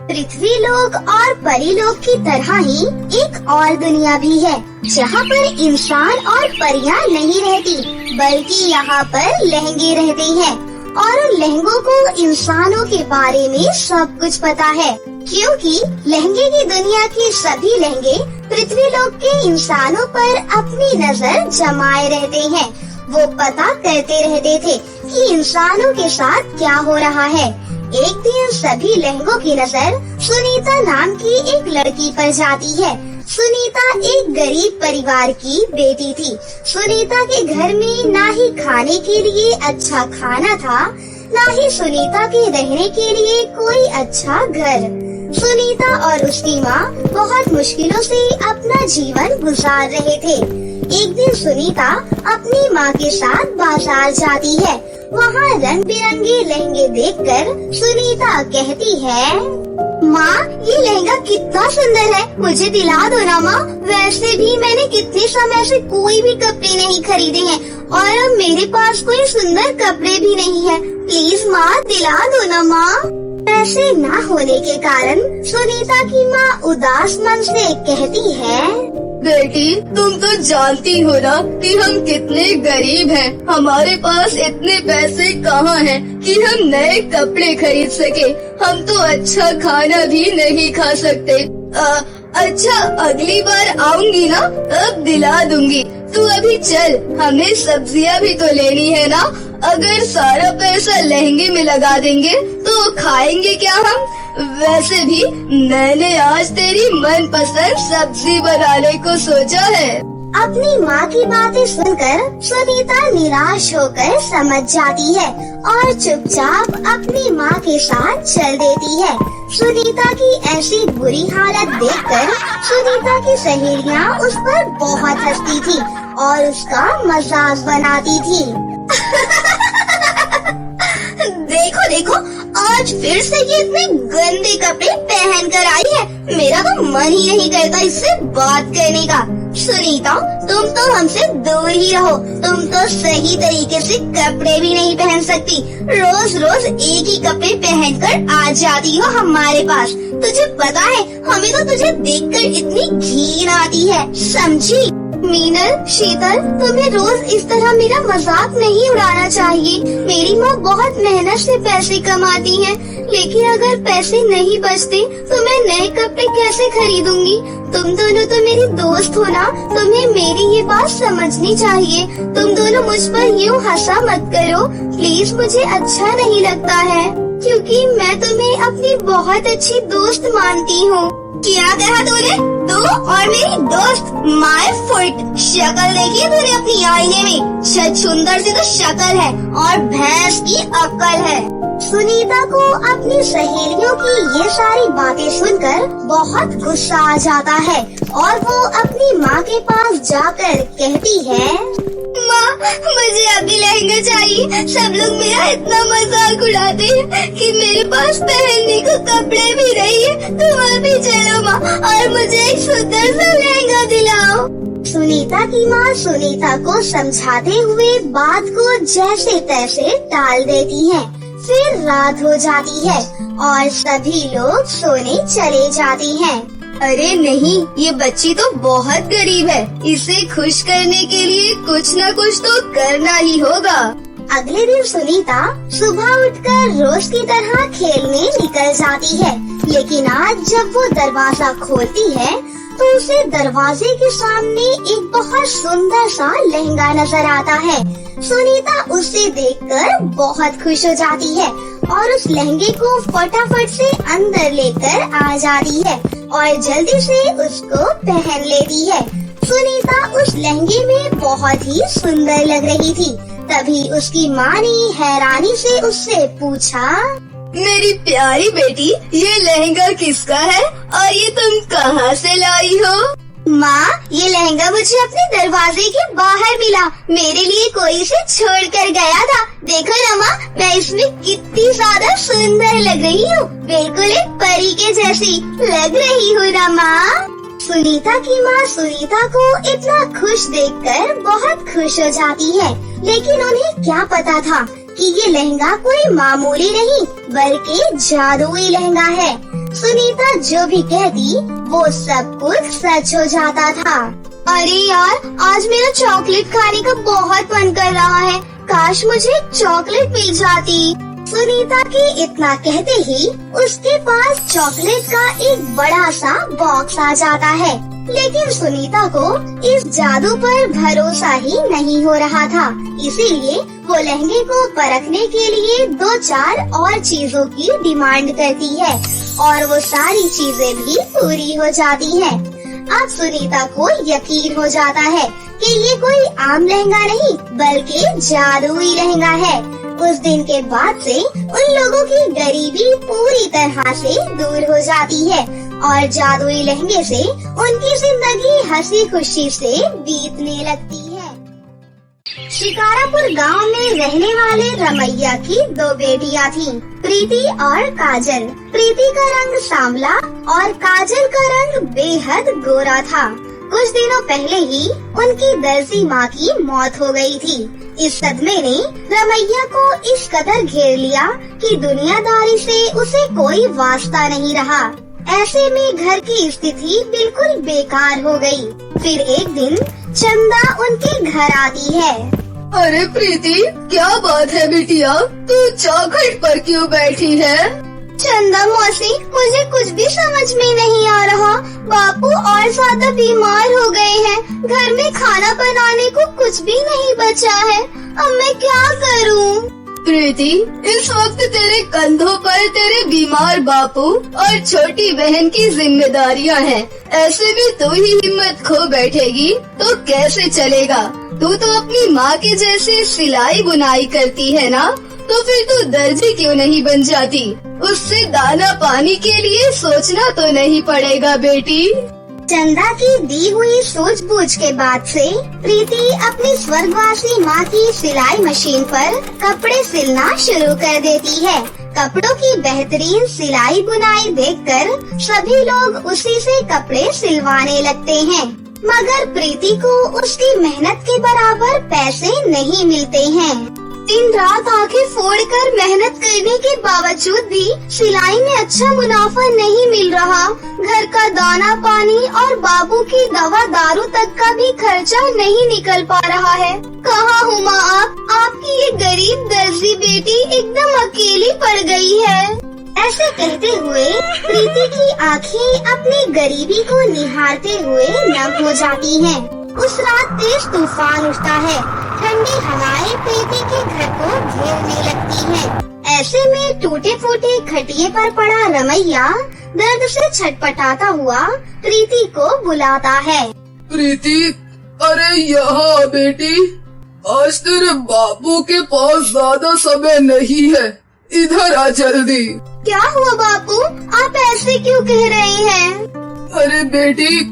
पृथ्वी लोक और परीलोक की तरह ही एक और दुनिया भी है, जहाँ पर इंसान और परियां नहीं रहती, बल्कि यहाँ पर लहंगे रहते हैं और उन लहंगों को इंसानों के बारे में सब कुछ पता है, क्योंकि लहंगे की दुनिया के सभी लहंगे पृथ्वी लोक के इंसानों पर अपनी नजर जमाए रहते हैं। वो पता करते रहते थे कि इंसानों के साथ क्या हो रहा है। एक दिन सभी लहंगों की नजर सुनीता नाम की एक लड़की पर जाती है। सुनीता एक गरीब परिवार की बेटी थी। सुनीता के घर में ना ही खाने के लिए अच्छा खाना था, ना ही सुनीता के रहने के लिए कोई अच्छा घर। सुनीता और उसकी माँ बहुत मुश्किलों से अपना जीवन गुजार रहे थे। एक दिन सुनीता अपनी माँ के साथ बाजार जाती है। वहाँ रंग बिरंगे लहंगे देखकर सुनीता कहती है, माँ ये लहंगा कितना सुंदर है, मुझे दिला दो ना माँ। वैसे भी मैंने कितने समय से कोई भी कपड़े नहीं खरीदे हैं और अब मेरे पास कोई सुंदर कपड़े भी नहीं है। प्लीज माँ दिला दो ना माँ। पैसे न होने के कारण सुनीता की माँ उदास मन से कहती है, बेटी तुम तो जानती हो ना कि हम कितने गरीब हैं। हमारे पास इतने पैसे कहाँ हैं कि हम नए कपड़े खरीद सके। हम तो अच्छा खाना भी नहीं खा सकते। अच्छा अगली बार आऊंगी ना तब दिला दूंगी। तू अभी चल, हमें सब्जियाँ भी तो लेनी है ना। अगर सारा पैसा लहंगे में लगा देंगे तो खाएंगे क्या हम। वैसे भी मैंने आज तेरी मनपसंद सब्जी बनाने को सोचा है। अपनी माँ की बातें सुनकर सुनीता निराश होकर समझ जाती है और चुपचाप अपनी माँ के साथ चल देती है। सुनीता की ऐसी बुरी हालत देखकर सुनीता की सहेलियाँ उस पर बहुत हंसती थी और उसका मजाक बनाती थी। देखो देखो आज फिर से ये इतने गंदे कपड़े पहन कर आई है। मेरा तो मन ही नहीं करता इससे बात करने का। सुनीता तुम तो हमसे दूर ही रहो। तुम तो सही तरीके से कपड़े भी नहीं पहन सकती। रोज रोज एक ही कपड़े पहनकर आ जाती हो हमारे पास। तुझे पता है हमें तो तुझे देखकर इतनी घिन आती है, समझी। मीनल, शीतल, तुम्हें रोज इस तरह मेरा मजाक नहीं उड़ाना चाहिए। मेरी माँ बहुत मेहनत से पैसे कमाती है, लेकिन अगर पैसे नहीं बचते तो मैं नए कपड़े कैसे खरीदूंगी। तुम दोनों तो मेरी दोस्त हो ना, तुम्हें मेरी ये बात समझनी चाहिए। तुम दोनों मुझ पर यूँ हंसा मत करो प्लीज, मुझे अच्छा नहीं लगता है, क्योंकि मैं तुम्हें अपनी बहुत अच्छी दोस्त मानती हूँ। क्या कहा तूने? तू और मेरी दोस्त? माय फुट, शक्ल देखी तूने अपनी आईने में? सुंदर सी तो शक्ल है और भैंस की अक्ल है। सुनीता को अपनी सहेलियों की ये सारी बातें सुनकर बहुत गुस्सा आ जाता है और वो अपनी माँ के पास जाकर कहती है, माँ मुझे अभी लहंगा चाहिए। सब लोग मेरा इतना मजाक उड़ाते हैं कि मेरे पास पहनने को कपड़े भी नहीं है। तुम अभी चलो माँ और मुझे एक सुंदर सा लहंगा दिलाओ। सुनीता की माँ सुनीता को समझाते हुए बात को जैसे तैसे टाल देती है। फिर रात हो जाती है और सभी लोग सोने चले जाते हैं। अरे नहीं, ये बच्ची तो बहुत गरीब है। इसे खुश करने के लिए कुछ न कुछ तो करना ही होगा। अगले दिन सुनीता सुबह उठकर रोज की तरह खेलने निकल जाती है, लेकिन आज जब वो दरवाजा खोलती है तो उसे दरवाजे के सामने एक बहुत सुंदर सा लहंगा नजर आता है। सुनीता उसे देखकर बहुत खुश हो जाती है और उस लहंगे को फटाफट से अंदर लेकर आ जाती है और जल्दी से उसको पहन लेती है। सुनीता उस लहंगे में बहुत ही सुंदर लग रही थी। तभी उसकी माँ ने हैरानी से उससे पूछा, मेरी प्यारी बेटी ये लहंगा किसका है और ये तुम कहाँ से लाई हो? माँ ये लहंगा मुझे अपने दरवाजे के बाहर मिला। मेरे लिए कोई इसे छोड़ कर गया था। देखो ना माँ, मैं इसमें कितनी ज्यादा सुंदर लग रही हूँ। बिल्कुल एक परी के जैसी लग रही हूँ ना माँ। सुनीता की माँ सुनीता को इतना खुश देखकर बहुत खुश हो जाती है, लेकिन उन्हें क्या पता था कि ये लहंगा कोई मामूली नहीं बल्कि जादुई लहंगा है। सुनीता जो भी कहती वो सब कुछ सच हो जाता था। अरे यार, आज मेरा चॉकलेट खाने का बहुत मन कर रहा है, काश मुझे चॉकलेट मिल जाती। सुनीता के इतना कहते ही उसके पास चॉकलेट का एक बड़ा सा बॉक्स आ जाता है, लेकिन सुनीता को इस जादू पर भरोसा ही नहीं हो रहा था, इसीलिए वो लहंगे को परखने के लिए 2-4 और चीजों की डिमांड करती है और वो सारी चीजें भी पूरी हो जाती हैं। अब सुनीता को यकीन हो जाता है कि ये कोई आम लहंगा नहीं बल्कि जादुई लहंगा है। उस दिन के बाद से उन लोगों की गरीबी पूरी तरह से दूर हो जाती है और जादुई लहंगे से उनकी जिंदगी हंसी खुशी से बीतने लगती है। शिकारापुर गांव में रहने वाले रमैया की 2 बेटियां थीं, प्रीति और काजल। प्रीति का रंग सांवला और काजल का रंग बेहद गोरा था। कुछ दिनों पहले ही उनकी दर्जी माँ की मौत हो गई थी। इस सदमे ने रमैया को इस कदर घेर लिया कि दुनियादारी से उसे कोई वास्ता नहीं रहा। ऐसे में घर की स्थिति बिल्कुल बेकार हो गई। फिर एक दिन चंदा उनके घर आती है। अरे प्रीति, क्या बात है बिटिया, तू चौखट पर क्यों बैठी है? चंदा मौसी, मुझे कुछ भी समझ में नहीं आ रहा। बापू और ज्यादा बीमार हो गए हैं, घर में खाना बनाने को कुछ भी नहीं बचा है, अब मैं क्या करूं? प्रीति, इस वक्त तेरे कंधों पर तेरे बीमार बापू और छोटी बहन की जिम्मेदारियां हैं। ऐसे में तू ही हिम्मत खो बैठेगी तो कैसे चलेगा? तू तो अपनी माँ के जैसे सिलाई बुनाई करती है ना, तो फिर तू दर्जी क्यों नहीं बन जाती? उससे दाना पानी के लिए सोचना तो नहीं पड़ेगा बेटी। चंदा की दी हुई सूझबूझ के बाद से प्रीति अपनी स्वर्गवासी माँ की सिलाई मशीन पर कपड़े सिलना शुरू कर देती है। कपड़ों की बेहतरीन सिलाई बुनाई देखकर सभी लोग उसी से कपड़े सिलवाने लगते हैं, मगर प्रीति को उसकी मेहनत के बराबर पैसे नहीं मिलते हैं। दिन रात आंखें फोड़कर मेहनत करने के बावजूद भी सिलाई में अच्छा मुनाफा नहीं मिल रहा। घर का दाना पानी और बाबू की दवा दारू तक का भी खर्चा नहीं निकल पा रहा है। कहाँ हूँ माँ आप? आपकी ये गरीब दर्जी बेटी एकदम अकेली पड़ गई है। ऐसे कहते हुए प्रीति की आँखें अपनी गरीबी को निहारते हुए नम हो जाती हैं। उस रात तेज तूफान उठता है, ठंडी हवाएं प्रीति के घर को घेरने लगती हैं। ऐसे में टूटे फूटे खटिए पर पड़ा रमैया दर्द से छटपटाता हुआ प्रीति को बुलाता है। प्रीति, अरे यहाँ बेटी, आज तेरे बापू के पास ज्यादा समय नहीं है, इधर आ जल्दी। क्या हुआ बापू, आप ऐसे क्यों कह रहे हैं? अरे बेटी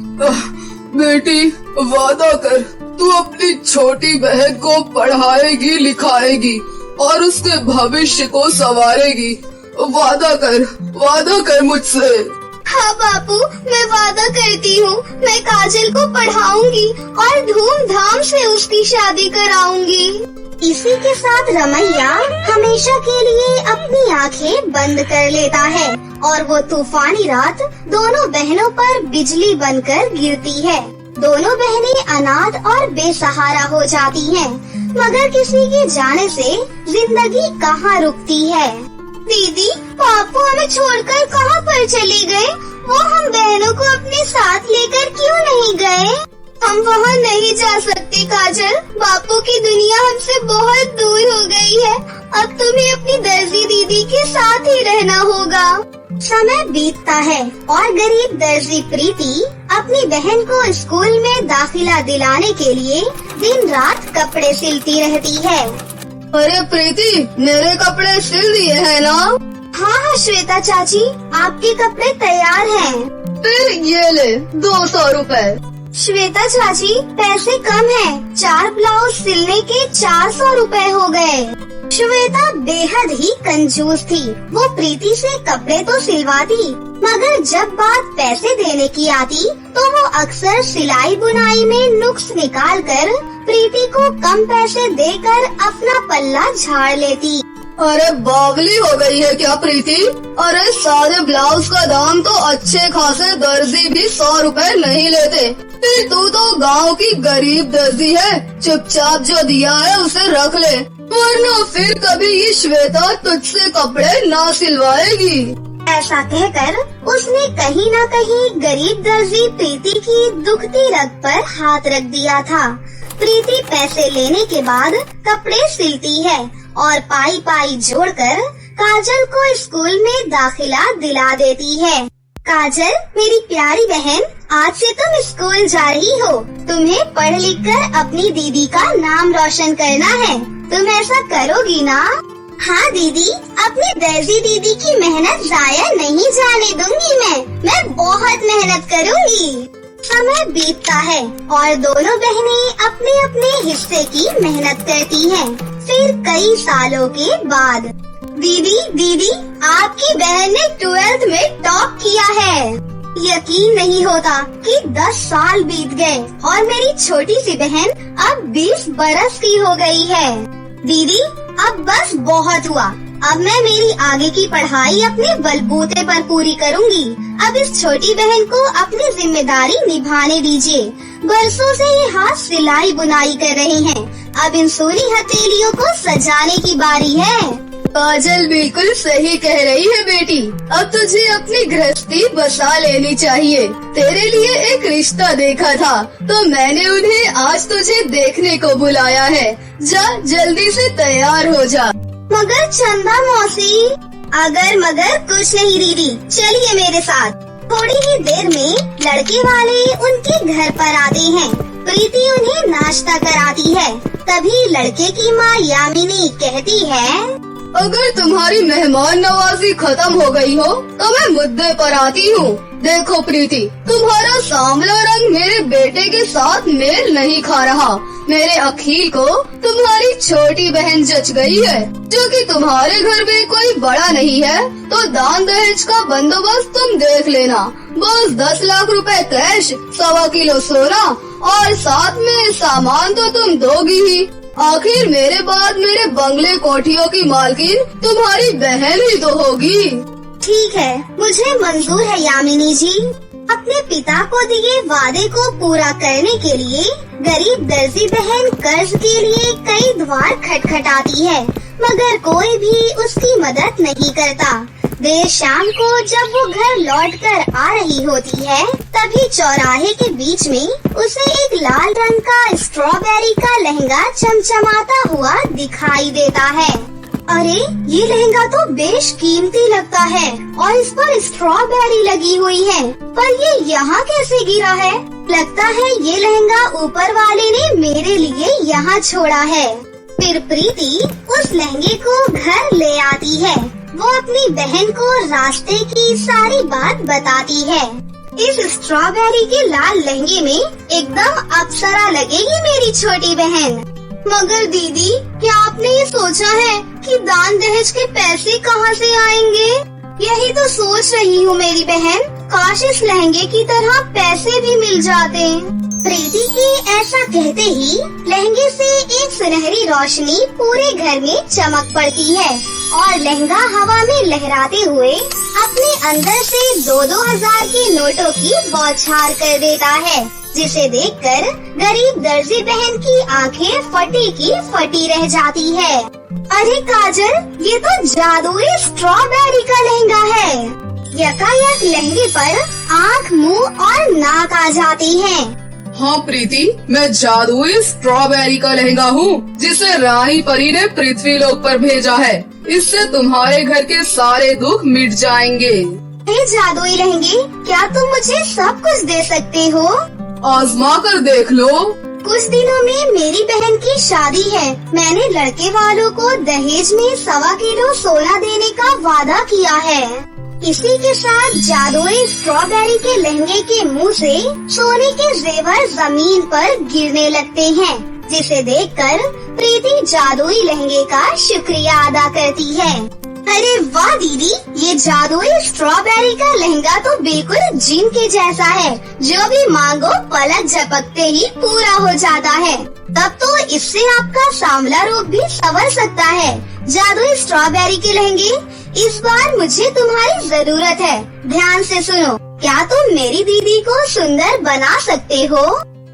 वादा कर, तू अपनी छोटी बहन को पढ़ाएगी लिखाएगी और उसके भविष्य को संवारेगी। वादा कर मुझसे। हाँ बापू, मैं वादा करती हूँ, मैं काजल को पढ़ाऊंगी और धूमधाम से उसकी शादी कराऊंगी। इसी के साथ रमैया हमेशा के लिए अपनी आंखें बंद कर लेता है और वो तूफानी रात दोनों बहनों पर बिजली बनकर गिरती है। दोनों बहनें अनाथ और बेसहारा हो जाती हैं, मगर किसी के जाने से जिंदगी कहाँ रुकती है। दीदी, पापू हमें छोड़कर कहाँ पर चले गए? वो हम बहनों को अपने साथ लेकर क्यों नहीं गए? हम वहाँ नहीं जा सकते काजल, बापू की दुनिया हमसे बहुत दूर हो गई है। अब तुम्हें अपनी दर्जी दीदी के साथ ही रहना होगा। समय बीतता है और गरीब दर्जी प्रीति अपनी बहन को स्कूल में दाखिला दिलाने के लिए दिन रात कपड़े सिलती रहती है। अरे प्रीति, मेरे कपड़े सिल दिए हैं ना? हाँ श्वेता चाची, आपके कपड़े तैयार हैं। फिर ये ले 200 रुपए। श्वेता चाची, पैसे कम हैं, 4 ब्लाउज सिलने के 400 रुपए हो गए। श्वेता बेहद ही कंजूस थी, वो प्रीति से कपड़े तो सिलवाती, मगर जब बात पैसे देने की आती तो वो अक्सर सिलाई बुनाई में नुक्स निकाल कर प्रीति को कम पैसे देकर अपना पल्ला झाड़ लेती। अरे बावली हो गई है क्या प्रीति? अरे सारे ब्लाउज का दाम तो अच्छे खासे दर्जी भी 100 रुपए नहीं लेते। फिर तू तो गांव की गरीब दर्जी है, चुपचाप जो दिया है उसे रख ले, वरना फिर कभी ये श्वेता तुझसे कपड़े ना सिलवाएगी। ऐसा कहकर उसने कहीं न कहीं गरीब दर्जी प्रीति की दुखती रग पर हाथ रख दिया था। प्रीति पैसे लेने के बाद कपड़े सिलती है और पाई पाई जोड़कर काजल को स्कूल में दाखिला दिला देती है। काजल मेरी प्यारी बहन, आज से तुम स्कूल जा रही हो। तुम्हें पढ़ लिख कर अपनी दीदी का नाम रोशन करना है। तुम ऐसा करोगी ना? हाँ दीदी, अपनी दर्जी दीदी की मेहनत जाया नहीं जाने दूंगी। मैं बहुत मेहनत करूंगी। समय बीतता है और दोनों बहनें अपने अपने हिस्से की मेहनत करती हैं। फिर कई सालों के बाद दीदी, आपकी बहन ने 12th में टॉप किया है। यकीन नहीं होता कि 10 साल बीत गए और मेरी छोटी सी बहन अब 20 बरस की हो गई है। दीदी, अब बस बहुत हुआ। अब मैं मेरी आगे की पढ़ाई अपने बलबूते पर पूरी करूंगी। अब इस छोटी बहन को अपनी जिम्मेदारी निभाने दीजिए। बरसों से ये हाथ सिलाई बुनाई कर रहे हैं। अब इन सोनी हथेलियों को सजाने की बारी है। काजल बिल्कुल सही कह रही है बेटी। अब तुझे अपनी गृहस्थी बसा लेनी चाहिए। तेरे लिए एक रिश्ता देखा था तो मैंने उन्हें आज तुझे देखने को बुलाया है। जा जल्दी से तैयार हो जा। मगर चंदा मौसी, अगर मगर कुछ नहीं दीदी, चलिए मेरे साथ। थोड़ी ही देर में लड़के वाले उनके घर पर आते हैं। प्रीति उन्हें नाश्ता कराती है। तभी लड़के की माँ यामिनी कहती है, अगर तुम्हारी मेहमान नवाजी खत्म हो गई हो तो मैं मुद्दे पर आती हूँ। देखो प्रीति, तुम्हारा सांवला रंग मेरे बेटे के साथ मेल नहीं खा रहा। मेरे अखिल को तुम्हारी छोटी बहन जच गई है, जो कि तुम्हारे घर में कोई बड़ा नहीं है, तो दान दहेज का बंदोबस्त तुम देख लेना। बस 10 लाख रुपए कैश, 1.25 किलो सोना और साथ में सामान तो तुम दोगी ही। आखिर मेरे बाद मेरे बंगले कोठियों की मालकिन तुम्हारी बहन ही तो होगी। ठीक है, मुझे मंजूर है यामिनी जी। अपने पिता को दिए वादे को पूरा करने के लिए गरीब दर्जी बहन कर्ज के लिए कई द्वार खटखटाती है, मगर कोई भी उसकी मदद नहीं करता। देर शाम को जब वो घर लौटकर आ रही होती है, तभी चौराहे के बीच में उसे एक लाल रंग का स्ट्रॉबेरी का लहंगा चमचमाता हुआ दिखाई देता है। अरे, ये लहंगा तो बेश कीमती लगता है और इस पर स्ट्रॉबेरी लगी हुई है, पर ये यहाँ कैसे गिरा है? लगता है ये लहंगा ऊपर वाले ने मेरे लिए यहाँ छोड़ा है। फिर प्रीति उस लहंगे को घर ले आती है। वो अपनी बहन को रास्ते की सारी बात बताती है। इस स्ट्रॉबेरी के लाल लहंगे में एकदम अप्सरा लगेगी मेरी छोटी बहन। मगर दीदी, क्या आपने ये सोचा है कि दान दहेज के पैसे कहाँ से आएंगे? यही तो सोच रही हूँ मेरी बहन। काश इस लहंगे की तरह पैसे भी मिल जाते। प्रीति के ऐसा कहते ही लहंगे से एक सुनहरी रोशनी पूरे घर में चमक पड़ती है और लहंगा हवा में लहराते हुए अपने अंदर से 2-2 हजार के नोटों की बौछार कर देता है, जिसे देखकर गरीब दर्जी बहन की आंखें फटी की फटी रह जाती है। अरे काजल, ये तो जादुई स्ट्रॉबेरी का लहंगा है। यकायक लहंगे पर आँख, मुंह और नाक आ जाती है। हाँ प्रीति, मैं जादुई स्ट्रॉबेरी का लहंगा हूँ, जिसे रानी परी ने पृथ्वी लोक पर भेजा है। इससे तुम्हारे घर के सारे दुख मिट जाएंगे। हे जादुई लहंगे, क्या तुम मुझे सब कुछ दे सकते हो? आजमा कर देख लो। कुछ दिनों में मेरी बहन की शादी है। मैंने लड़के वालों को दहेज में 1.25 किलो सोना देने का वादा किया है। इसी के साथ जादुई स्ट्रॉबेरी के लहंगे के मुंह से सोने के जेवर जमीन पर गिरने लगते हैं, जिसे देखकर प्रीति जादुई लहंगे का शुक्रिया अदा करती है। अरे वाह दीदी, ये जादुई स्ट्रॉबेरी का लहंगा तो बिल्कुल जिन के जैसा है। जो भी मांगो पलक झपकते ही पूरा हो जाता है। तब तो इससे आपका सांवला रूप भी संवर सकता है। जादुई स्ट्रॉबेरी के लहंगे, इस बार मुझे तुम्हारी जरूरत है। ध्यान से सुनो, क्या तुम मेरी दीदी को सुंदर बना सकते हो?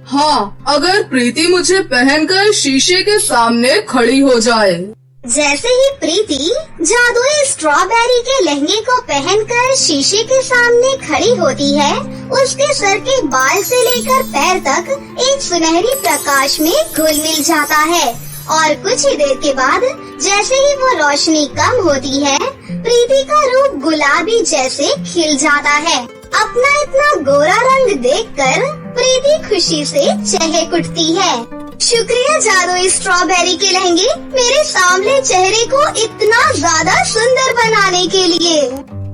हाँ, अगर प्रीति मुझे पहनकर शीशे के सामने खड़ी हो जाए। जैसे ही प्रीति जादुई स्ट्रॉबेरी के लहंगे को पहनकर शीशे के सामने खड़ी होती है, उसके सर के बाल से लेकर पैर तक एक सुनहरी प्रकाश में घुल मिल जाता है और कुछ ही देर के बाद जैसे ही वो रोशनी कम होती है, प्रीति का रूप गुलाबी जैसे खिल जाता है। अपना इतना गोरा रंग देखकर प्रीति खुशी से चहक उठती है। शुक्रिया जादुई स्ट्रॉबेरी के लहंगे, मेरे सामने चेहरे को इतना ज्यादा सुंदर बनाने के लिए।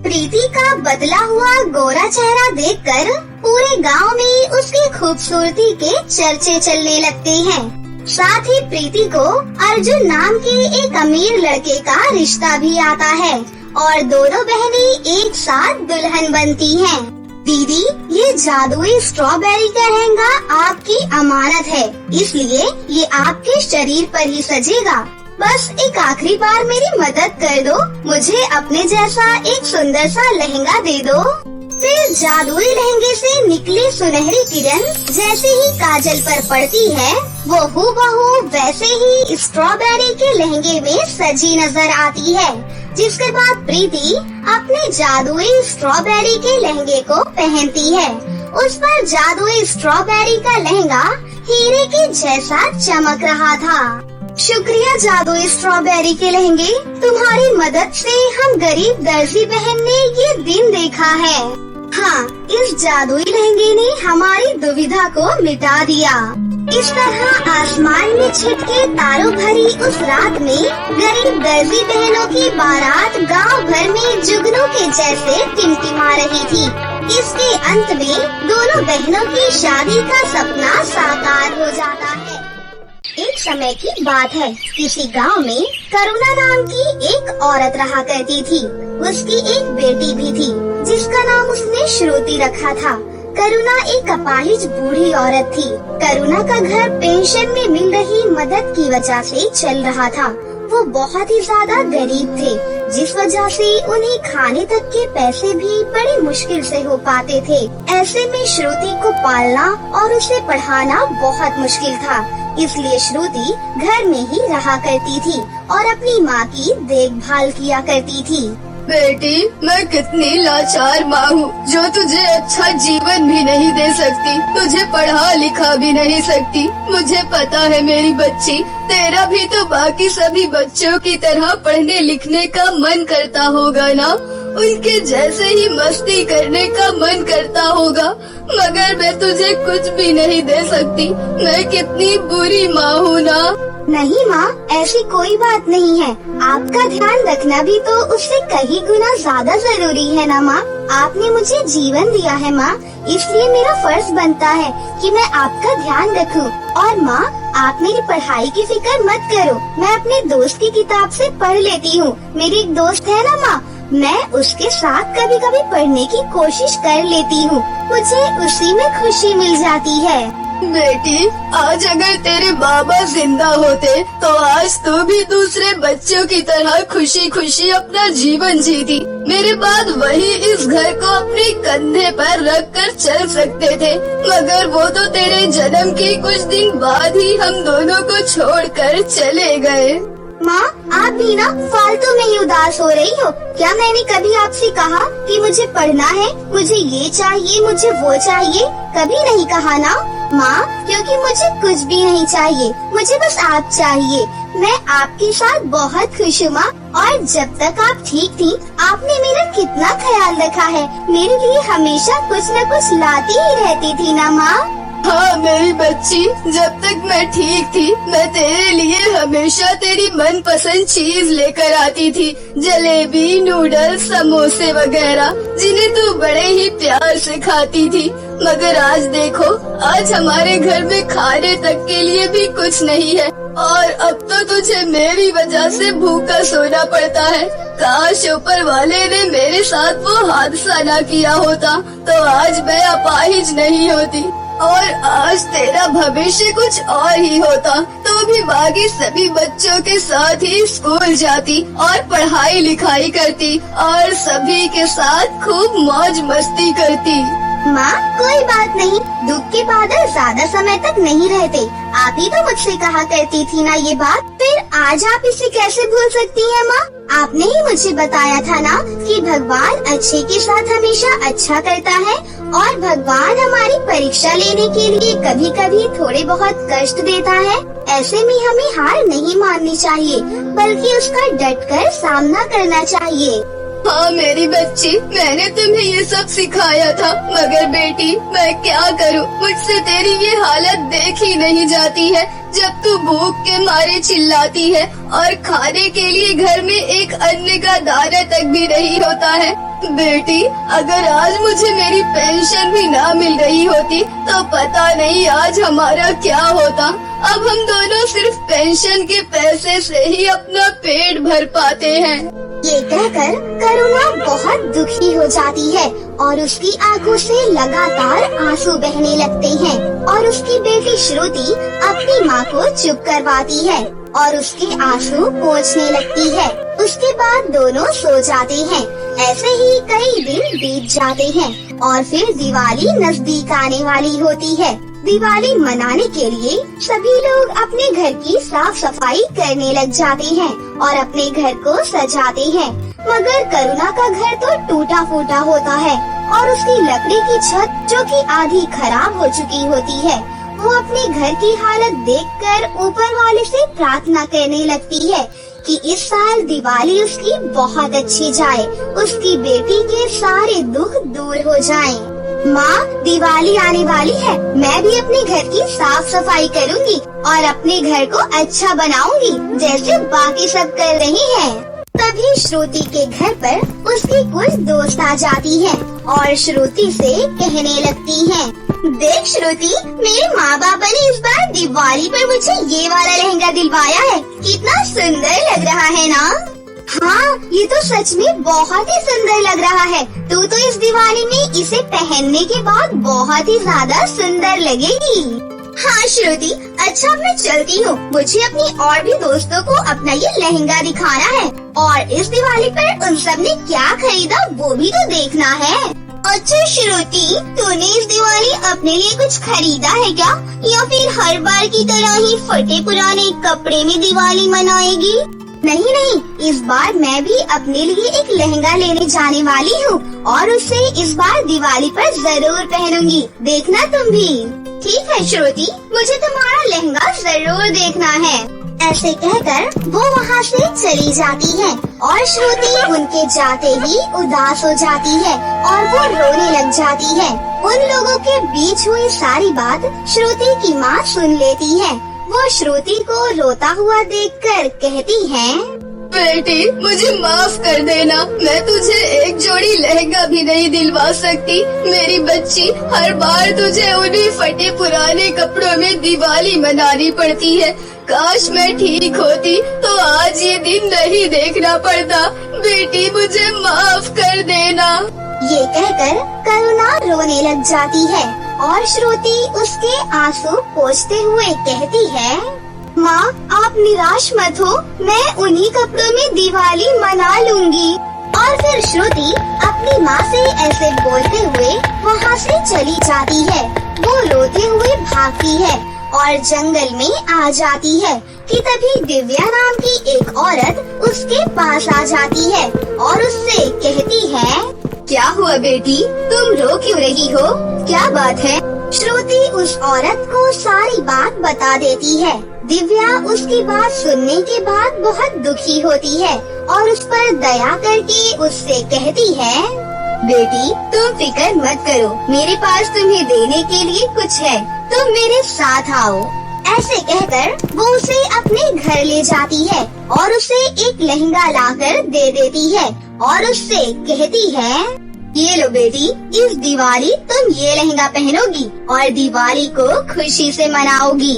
प्रीति का बदला हुआ गोरा चेहरा देखकर पूरे गांव में उसकी खूबसूरती के चर्चे चलने लगते हैं। साथ ही प्रीति को अर्जुन नाम के एक अमीर लड़के का रिश्ता भी आता है और दोनों बहनें एक साथ दुल्हन बनती हैं। दीदी, ये जादुई स्ट्रॉबेरी का लहंगा आपकी अमानत है, इसलिए ये आपके शरीर पर ही सजेगा। बस एक आखिरी बार मेरी मदद कर दो, मुझे अपने जैसा एक सुंदर सा लहंगा दे दो। फिर जादुई लहंगे से निकली सुनहरी किरण जैसे ही काजल पर पड़ती है, वो हूबहू वैसे ही स्ट्रॉबेरी के लहंगे में सजी नजर आती है। जिसके बाद प्रीति अपने जादुई स्ट्रॉबेरी के लहंगे को पहनती है। उस पर जादुई स्ट्रॉबेरी का लहंगा हीरे के जैसा चमक रहा था। शुक्रिया जादुई स्ट्रॉबेरी के लहंगे, तुम्हारी मदद से हम गरीब दर्जी बहन ने ये दिन देखा है। हाँ, इस जादुई लहंगे ने हमारी दुविधा को मिटा दिया। इस तरह आसमान में छिटके तारों भरी उस रात में गरीब दर्जी बहनों की बारात गांव भर में जुगनू के जैसे टिमटिमा रही थी। इसके अंत में दोनों बहनों की शादी का सपना साकार हो जाता है। एक समय की बात है, किसी गांव में करुणा नाम की एक औरत रहा करती थी। उसकी एक बेटी भी थी जिसका नाम उसने श्रुति रखा था। करुणा एक अपाहिज बूढ़ी औरत थी। करुणा का घर पेंशन में मिल रही मदद की वजह से चल रहा था। वो बहुत ही ज्यादा गरीब थे, जिस वजह से उन्हें खाने तक के पैसे भी बड़ी मुश्किल से हो पाते थे। ऐसे में श्रुति को पालना और उसे पढ़ाना बहुत मुश्किल था, इसलिए श्रुति घर में ही रहा करती थी और अपनी माँ की देखभाल किया करती थी। बेटी, मैं कितनी लाचार माँ हूँ जो तुझे अच्छा जीवन भी नहीं दे सकती, तुझे पढ़ा लिखा भी नहीं सकती। मुझे पता है मेरी बच्ची, तेरा भी तो बाकी सभी बच्चों की तरह पढ़ने लिखने का मन करता होगा ना, उनके जैसे ही मस्ती करने का मन करता होगा, मगर मैं तुझे कुछ भी नहीं दे सकती। मैं कितनी बुरी माँ हूँ ना। नहीं माँ, ऐसी कोई बात नहीं है। आपका ध्यान रखना भी तो उससे कहीं गुना ज्यादा जरूरी है ना माँ। आपने मुझे जीवन दिया है माँ, इसलिए मेरा फर्ज बनता है कि मैं आपका ध्यान रखूं। और माँ, आप मेरी पढ़ाई की फिक्र मत करो, मैं अपने दोस्त की किताब से पढ़ लेती हूँ। मेरी एक दोस्त है ना माँ, मैं उसके साथ कभी कभी पढ़ने की कोशिश कर लेती हूँ, मुझे उसी में खुशी मिल जाती है। बेटी, आज अगर तेरे बाबा जिंदा होते तो आज तू भी दूसरे बच्चों की तरह खुशी खुशी अपना जीवन जीती। मेरे बाद वही इस घर को अपने कंधे पर रख कर चल सकते थे, मगर वो तो तेरे जन्म के कुछ दिन बाद ही हम दोनों को छोड़कर चले गए। माँ, आप भी ना फालतू में ही उदास हो रही हो। क्या मैंने कभी आपसे कहा कि मुझे पढ़ना है, मुझे ये चाहिए, मुझे वो चाहिए? कभी नहीं कहा ना माँ, क्योंकि मुझे कुछ भी नहीं चाहिए, मुझे बस आप चाहिए। मैं आपके साथ बहुत खुश हूँ माँ, और जब तक आप ठीक थी आपने मेरा कितना ख्याल रखा है, मेरे लिए हमेशा कुछ न कुछ लाती ही रहती थी ना माँ। हाँ मेरी बच्ची, जब तक मैं ठीक थी मैं तेरे लिए हमेशा तेरी मनपसंद चीज लेकर आती थी, जलेबी, नूडल्स, समोसे वगैरह, जिन्हें तू बड़े ही प्यार से खाती थी। मगर आज देखो, आज हमारे घर में खाने तक के लिए भी कुछ नहीं है, और अब तो तुझे मेरी वजह से भूखा सोना पड़ता है। काश ऊपर वाले ने मेरे साथ वो हादसा न किया होता तो आज मैं अपाहिज नहीं होती। और आज तेरा भविष्य कुछ और ही होता तो भी बाकी सभी बच्चों के साथ ही स्कूल जाती और पढ़ाई लिखाई करती और सभी के साथ खूब मौज मस्ती करती। माँ कोई बात नहीं, दुख के बादल ज्यादा समय तक नहीं रहते। आप ही तो मुझसे कहा करती थी ना ये बात, फिर आज आप इसे कैसे भूल सकती हैं माँ? आपने ही मुझे बताया था ना कि भगवान अच्छे के साथ हमेशा अच्छा करता है और भगवान हमारी परीक्षा लेने के लिए कभी कभी थोड़े बहुत कष्ट देता है। ऐसे में हमें हार नहीं माननी चाहिए बल्कि उसका डटकर सामना करना चाहिए। हाँ मेरी बच्ची, मैंने तुम्हें ये सब सिखाया था, मगर बेटी मैं क्या करूँ, मुझसे तेरी ये हालत देखी नहीं जाती है जब तू भूख के मारे चिल्लाती है और खाने के लिए घर में एक अन्न का दाना तक भी नहीं होता है। बेटी अगर आज मुझे मेरी पेंशन भी ना मिल रही होती तो पता नहीं आज हमारा क्या होता। अब हम दोनों सिर्फ पेंशन के पैसे से ही अपना पेट भर पाते हैं। ये कहकर करुणा बहुत दुखी हो जाती है और उसकी आंखों से लगातार आंसू बहने लगते हैं और उसकी बेटी श्रुति अपनी माँ को चुप करवाती है और उसके आंसू पोंछने लगती है। उसके बाद दोनों सो जाते हैं। ऐसे ही कई दिन बीत जाते हैं और फिर दिवाली नजदीक आने वाली होती है। दिवाली मनाने के लिए सभी लोग अपने घर की साफ सफाई करने लग जाते हैं और अपने घर को सजाते हैं, मगर करुणा का घर तो टूटा फूटा होता है और उसकी लकड़ी की छत जो कि आधी खराब हो चुकी होती है, वो अपने घर की हालत देखकर ऊपर वाले से प्रार्थना करने लगती है कि इस साल दिवाली उसकी बहुत अच्छी जाए, उसकी बेटी के सारे दुख दूर हो जाएं। माँ दिवाली आने वाली है, मैं भी अपने घर की साफ सफाई करूँगी और अपने घर को अच्छा बनाऊंगी जैसे बाकी सब कर रही हैं। तभी श्रुति के घर पर उसकी कुछ दोस्त आ जाती हैं और श्रुति से कहने लगती हैं, देख श्रुति, मेरे माँ बाप ने इस बार दिवाली पर मुझे ये वाला लहंगा दिलवाया है, कितना सुंदर लग रहा है ना? हाँ ये तो सच में बहुत ही सुंदर लग रहा है। तू तो इस दिवाली में इसे पहनने के बाद बहुत ही ज्यादा सुंदर लगेगी। हाँ श्रुति, अच्छा मैं चलती हूँ, मुझे अपनी और भी दोस्तों को अपना ये लहंगा दिखाना है और इस दिवाली पर उन सब ने क्या खरीदा वो भी तो देखना है। अच्छा श्रुति, तूने इस दिवाली अपने लिए कुछ खरीदा है क्या, या फिर हर बार की तरह ही फटे पुराने कपड़े में दिवाली मनाएगी? नहीं नहीं, इस बार मैं भी अपने लिए एक लहंगा लेने जाने वाली हूँ और उसे इस बार दिवाली पर जरूर पहनूंगी, देखना तुम भी। ठीक है श्रुति, मुझे तुम्हारा लहंगा जरूर देखना है। ऐसे कहकर वो वहाँ से चली जाती है और श्रुति उनके जाते ही उदास हो जाती है और वो रोने लग जाती है। उन लोगों के बीच हुई सारी बात श्रुति की माँ सुन लेती है। वो श्रुति को रोता हुआ देखकर कहती है, बेटी मुझे माफ कर देना, मैं तुझे एक जोड़ी लहंगा भी नहीं दिलवा सकती। मेरी बच्ची, हर बार तुझे उन्हीं फटे पुराने कपड़ों में दिवाली मनानी पड़ती है। काश मैं ठीक होती तो आज ये दिन नहीं देखना पड़ता। बेटी मुझे माफ कर देना। ये कहकर करुणा रोने लग जाती है और श्रुति उसके आंसू पोंछते हुए कहती है, माँ आप निराश मत हो, मैं उन्हीं कपड़ों में दिवाली मना लूंगी। और फिर श्रुति अपनी माँ से ऐसे बोलते हुए वहाँ से चली जाती है। वो रोते हुए भागती है और जंगल में आ जाती है कि तभी दिव्या नाम की एक औरत उसके पास आ जाती है और उससे कहती है, क्या हुआ बेटी, तुम रो क्यों रही हो, क्या बात है? श्रुति उस औरत को सारी बात बता देती है। दिव्या उसकी बात सुनने के बाद बहुत दुखी होती है और उस पर दया करके उससे कहती है, बेटी तुम फिक्र मत करो, मेरे पास तुम्हें देने के लिए कुछ है, तुम मेरे साथ आओ। ऐसे कहकर वो उसे अपने घर ले जाती है और उसे एक लहंगा लाकर दे देती है और उससे कहती है, ये लो बेटी, इस दिवाली तुम ये लहंगा पहनोगी और दिवाली को खुशी से मनाओगी।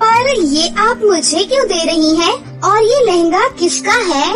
पर ये आप मुझे क्यों दे रही हैं? और ये लहंगा किसका है?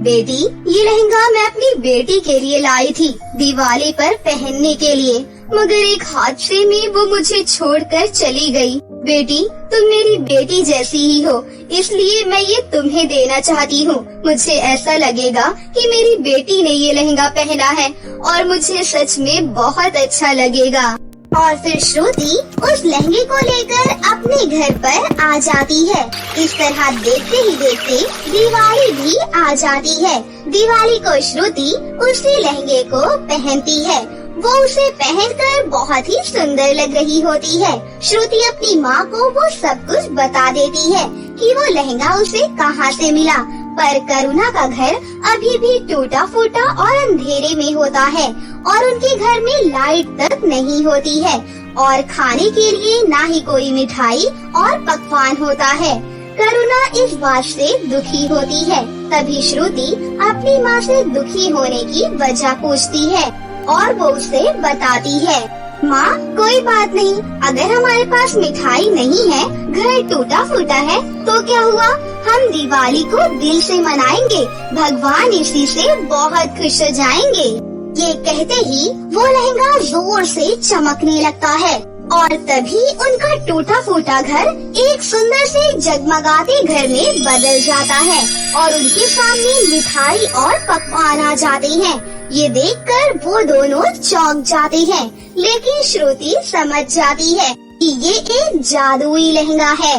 बेटी ये लहंगा मैं अपनी बेटी के लिए लाई थी दिवाली पर पहनने के लिए। मगर एक हादसे में वो मुझे छोड़कर चली गई। बेटी, तुम मेरी बेटी जैसी ही हो, इसलिए मैं ये तुम्हें देना चाहती हूँ। मुझे ऐसा लगेगा कि मेरी बेटी ने ये लहंगा पहना है और मुझे सच में बहुत अच्छा लगेगा। और फिर श्रुति उस लहंगे को लेकर अपने घर पर आ जाती है। इस तरह देखते ही देखते दिवाली भी आ जाती है। दिवाली को श्रुति उसी लहंगे को पहनती है। वो उसे पहनकर बहुत ही सुंदर लग रही होती है। श्रुति अपनी माँ को वो सब कुछ बता देती है कि वो लहंगा उसे कहाँ से मिला। पर करुणा का घर अभी भी टूटा फूटा और अंधेरे में होता है और उनके घर में लाइट तक नहीं होती है और खाने के लिए ना ही कोई मिठाई और पकवान होता है। करुणा इस बात से दुखी होती है। तभी श्रुति अपनी माँ से दुखी होने की वजह पूछती है और वो उसे बताती है, माँ कोई बात नहीं, अगर हमारे पास मिठाई नहीं है, घर टूटा फूटा है तो क्या हुआ, हम दिवाली को दिल से मनाएंगे, भगवान इसी से बहुत खुश हो जाएंगे। ये कहते ही वो लहंगा जोर से चमकने लगता है और तभी उनका टूटा फूटा घर एक सुंदर से जगमगाते घर में बदल जाता है और उनके सामने मिठाई और पकवान आ जाते हैं। ये देखकर वो दोनों चौंक जाते हैं, लेकिन श्रुति समझ जाती है कि ये एक जादुई लहंगा है।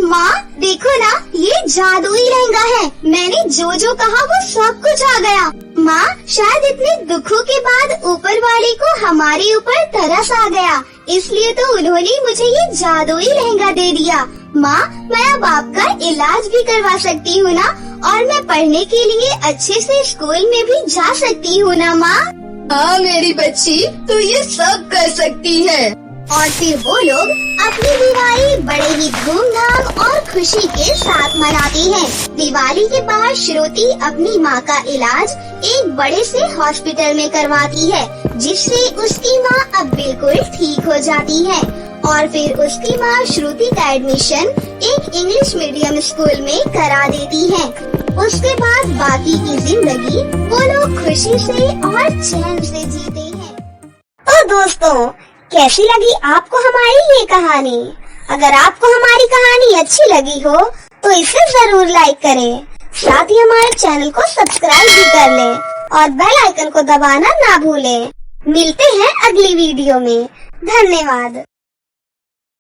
माँ देखो ना, ये जादुई लहंगा है, मैंने जो जो कहा वो सब कुछ आ गया। माँ शायद इतने दुखों के बाद ऊपर वाले को हमारे ऊपर तरस आ गया, इसलिए तो उन्होंने मुझे ये जादुई लहंगा दे दिया। माँ मैं अब आपका इलाज भी करवा सकती हूँ ना, और मैं पढ़ने के लिए अच्छे से स्कूल में भी जा सकती हूँ ना माँ। हाँ मेरी बच्ची, तू ये सब कर सकती है। और फिर वो लोग अपनी दिवाली बड़े ही धूमधाम और खुशी के साथ मनाती हैं। दिवाली के बाद श्रुति अपनी माँ का इलाज एक बड़े से हॉस्पिटल में करवाती है, जिससे उसकी माँ अब बिल्कुल ठीक हो जाती है। और फिर उसकी माँ श्रुति का एडमिशन एक इंग्लिश मीडियम स्कूल में करा देती है। उसके बाद बाकी की जिंदगी वो लोग खुशी से और चैन से जीते हैं। तो दोस्तों, कैसी लगी आपको हमारी ये कहानी? अगर आपको हमारी कहानी अच्छी लगी हो तो इसे जरूर लाइक करें, साथ ही हमारे चैनल को सब्सक्राइब भी कर लें और बेल आइकन को दबाना ना भूलें। मिलते हैं अगली वीडियो में। धन्यवाद।